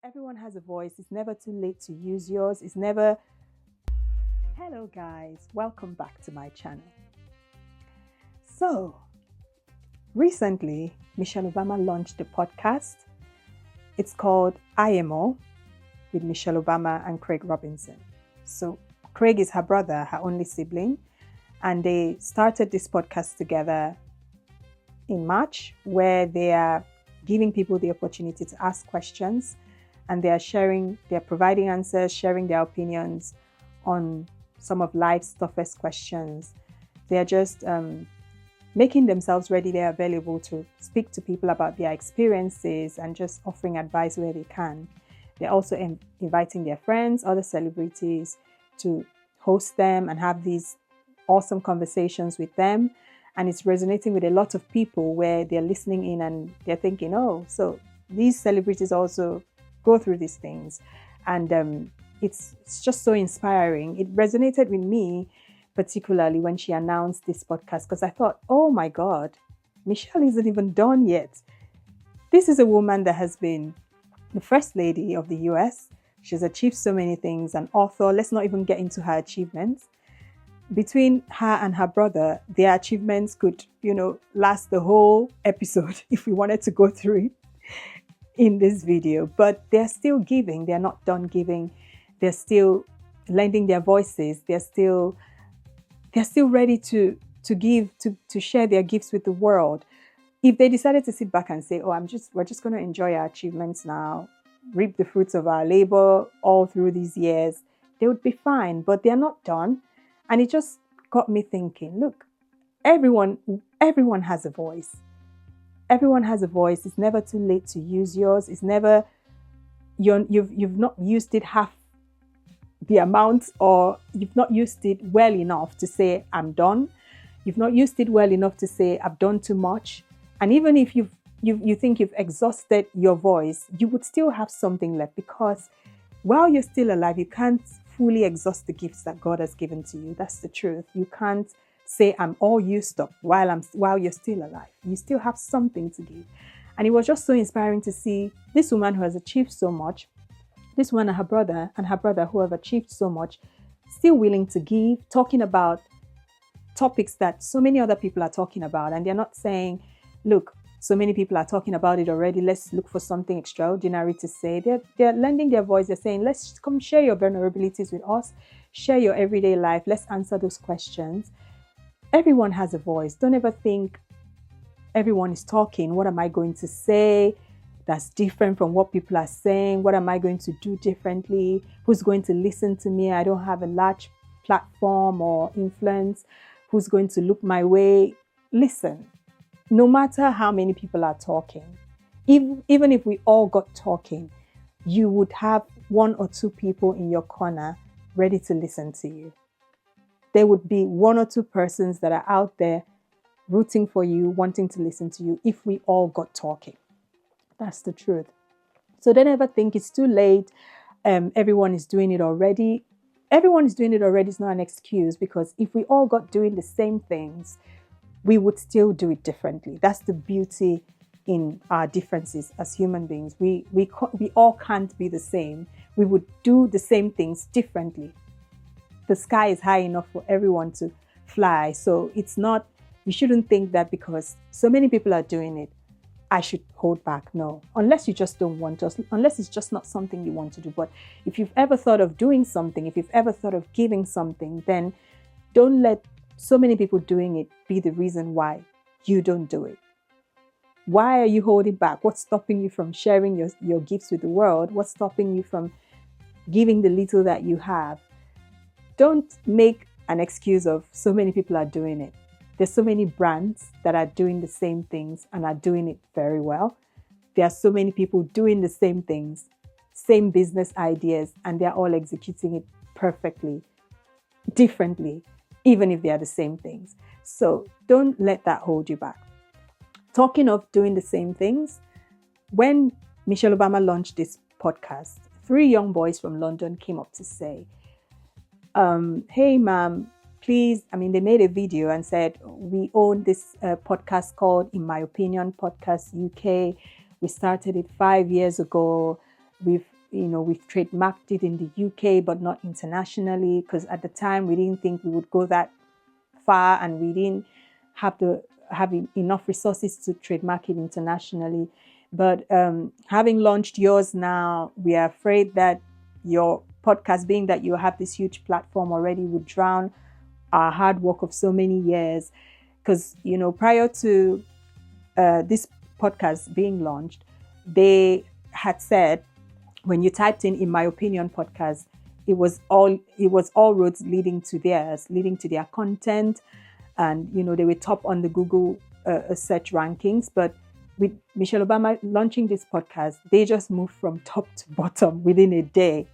Everyone has a voice. It's never too late to use yours. It's never. Hello, guys. Welcome back to my channel. So, recently, Michelle Obama launched a podcast. It's called IMO with Michelle Obama and Craig Robinson. So, Craig is her brother, her only sibling, and they started this podcast together in March, where they are giving people the opportunity to ask questions, and they're providing answers, sharing their opinions on some of life's toughest questions. They're just making themselves ready. They're available to speak to people about their experiences and just offering advice where they can. They're also inviting their friends, other celebrities to host them and have these awesome conversations with them. And it's resonating with a lot of people where they're listening in and they're thinking, oh, so these celebrities also go through these things. And it's just so inspiring. It resonated with me, particularly when she announced this podcast, because I thought, oh my God, Michelle isn't even done yet. This is a woman that has been the First Lady of the US. She's achieved so many things, an author. Let's not even get into her achievements. Between her and her brother, their achievements could, last the whole episode if we wanted to go through it in this video. But they're still giving. They're not done giving. They're still lending their voices. They're still ready to give, to share their gifts with the world. If they decided to sit back and say, oh, we're just going to enjoy our achievements now, reap the fruits of our labor all through these years, they would be fine. But they're not done. And it just got me thinking, look, everyone has a voice. Everyone has a voice. It's never too late to use yours. It's never, you've not used it half the amount, or you've not used it well enough to say, I'm done. You've not used it well enough to say, I've done too much. And even if you think you've exhausted your voice, you would still have something left, because while you're still alive, you can't fully exhaust the gifts that God has given to you. That's the truth. You can't say, I'm all used up while you're still alive. You still have something to give. And it was just so inspiring to see this woman who has achieved so much, this woman and her brother who have achieved so much, still willing to give, talking about topics that so many other people are talking about. And they're not saying, look, so many people are talking about it already, let's look for something extraordinary to say. They're lending their voice. They're saying, let's come share your vulnerabilities with us, share your everyday life. Let's answer those questions. Everyone has a voice. Don't ever think everyone is talking. What am I going to say that's different from what people are saying? What am I going to do differently? Who's going to listen to me? I don't have a large platform or influence. Who's going to look my way? Listen. No matter how many people are talking, even if we all got talking, you would have one or two people in your corner ready to listen to you. There would be one or two persons that are out there rooting for you, wanting to listen to you if we all got talking. That's the truth. So don't ever think it's too late. Everyone is doing it already. Everyone is doing it already is not an excuse, because if we all got doing the same things, we would still do it differently. That's the beauty in our differences as human beings. We all can't be the same. We would do the same things differently. The sky is high enough for everyone to fly. So you shouldn't think that because so many people are doing it, I should hold back. No, unless you just don't want to, unless it's just not something you want to do. But if you've ever thought of doing something, if you've ever thought of giving something, then don't let so many people doing it be the reason why you don't do it. Why are you holding back? What's stopping you from sharing your gifts with the world? What's stopping you from giving the little that you have? Don't make an excuse of so many people are doing it. There's so many brands that are doing the same things and are doing it very well. There are so many people doing the same things, same business ideas, and they're all executing it perfectly, differently, even if they are the same things. So don't let that hold you back. Talking of doing the same things, when Michelle Obama launched this podcast, 3 young boys from London came up to say, hey, ma'am, please, they made a video and said, we own this podcast called In My Opinion Podcast UK. We started it 5 years ago. we've trademarked it in the UK, but not internationally, because at the time we didn't think we would go that far, and we didn't have enough resources to trademark it internationally. But having launched yours now, we are afraid that your podcast, being that you have this huge platform already, would drown our hard work of so many years. Because, prior to this podcast being launched, they had said, when you typed in my opinion podcast, it was all roads leading to their content. And, they were top on the Google search rankings. But with Michelle Obama launching this podcast, they just moved from top to bottom within a day.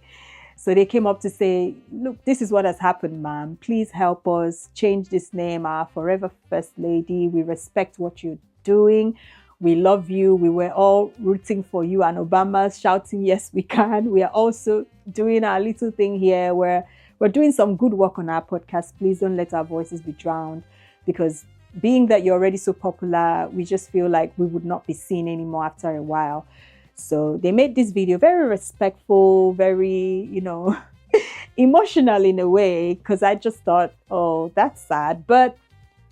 So they came up to say, look, this is what has happened, ma'am. Please help us change this name, our forever first lady. We respect what you're doing. We love you. We were all rooting for you and Obama, shouting, yes, we can. We are also doing our little thing here where we're doing some good work on our podcast. Please don't let our voices be drowned, because being that you're already so popular, we just feel like we would not be seen anymore after a while. So they made this video very respectful, very, emotional in a way, because I just thought, oh, that's sad. But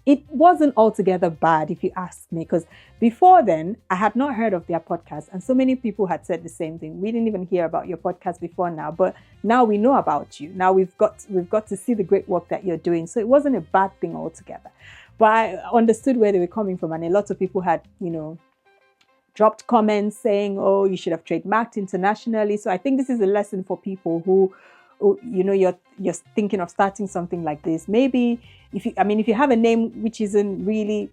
it wasn't altogether bad, if you ask me, because before then, I had not heard of their podcast. And so many people had said the same thing. We didn't even hear about your podcast before now, but now we know about you. Now we've got to see the great work that you're doing. So it wasn't a bad thing altogether. But I understood where they were coming from. And a lot of people had, dropped comments saying, oh, you should have trademarked internationally. So I think this is a lesson for people who you're thinking of starting something like this. Maybe if you have a name which isn't really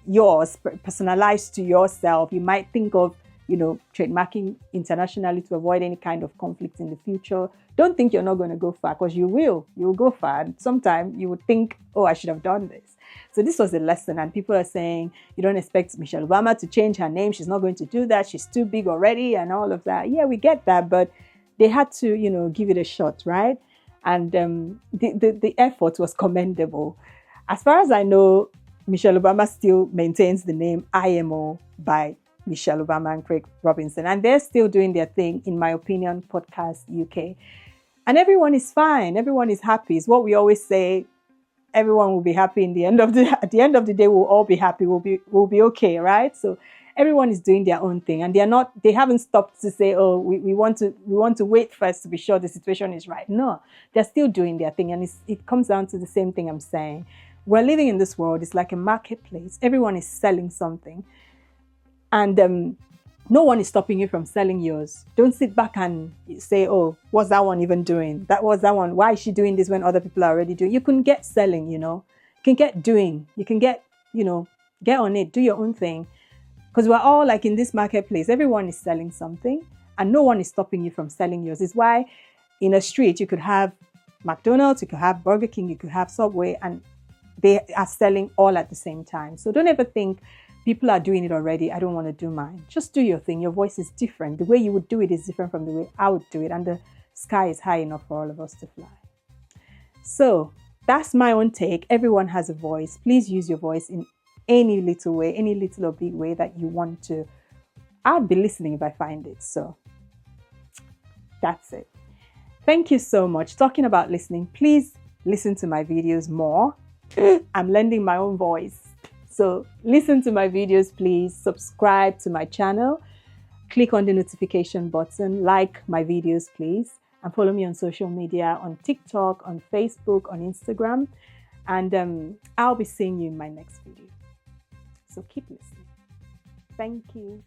yours, personalized to yourself, you might think of, trademarking internationally to avoid any kind of conflict in the future. Don't think you're not going to go far, because you will go far. And sometime you would think, oh, I should have done this. So this was a lesson, and people are saying, you don't expect Michelle Obama to change her name. She's not going to do that. She's too big already and all of that. Yeah, we get that, but they had to, give it a shot, right? And the effort was commendable. As far as I know, Michelle Obama still maintains the name IMO by Michelle Obama and Craig Robinson, and they're still doing their thing, in my opinion, podcast UK. And everyone is fine. Everyone is happy. It's what we always say. Everyone will be happy at the end of the day, we'll all be happy. We'll be okay, right? So everyone is doing their own thing, and they haven't stopped to say, oh, we want to wait first to be sure the situation is right. No, they're still doing their thing. And it comes down to the same thing I'm saying. We're living in this world. It's like a marketplace. Everyone is selling something. And no one is stopping you from selling yours. Don't sit back and say, oh, what's that one even doing? What's that one? Why is she doing this when other people are already doing? You can get selling, You can get doing. You can get, get on it. Do your own thing. Because we're all like in this marketplace. Everyone is selling something, and no one is stopping you from selling yours. It's why in a street you could have McDonald's, you could have Burger King, you could have Subway, and they are selling all at the same time. So don't ever think people are doing it already, I don't want to do mine. Just do your thing. Your voice is different. The way you would do it is different from the way I would do it. And the sky is high enough for all of us to fly. So that's my own take. Everyone has a voice. Please use your voice in any little way, any little or big way that you want to. I'll be listening if I find it. So that's it. Thank you so much. Talking about listening, please listen to my videos more. I'm lending my own voice. So listen to my videos, please. Subscribe to my channel. Click on the notification button. Like my videos, please. And follow me on social media, on TikTok, on Facebook, on Instagram. And I'll be seeing you in my next video. So keep listening. Thank you.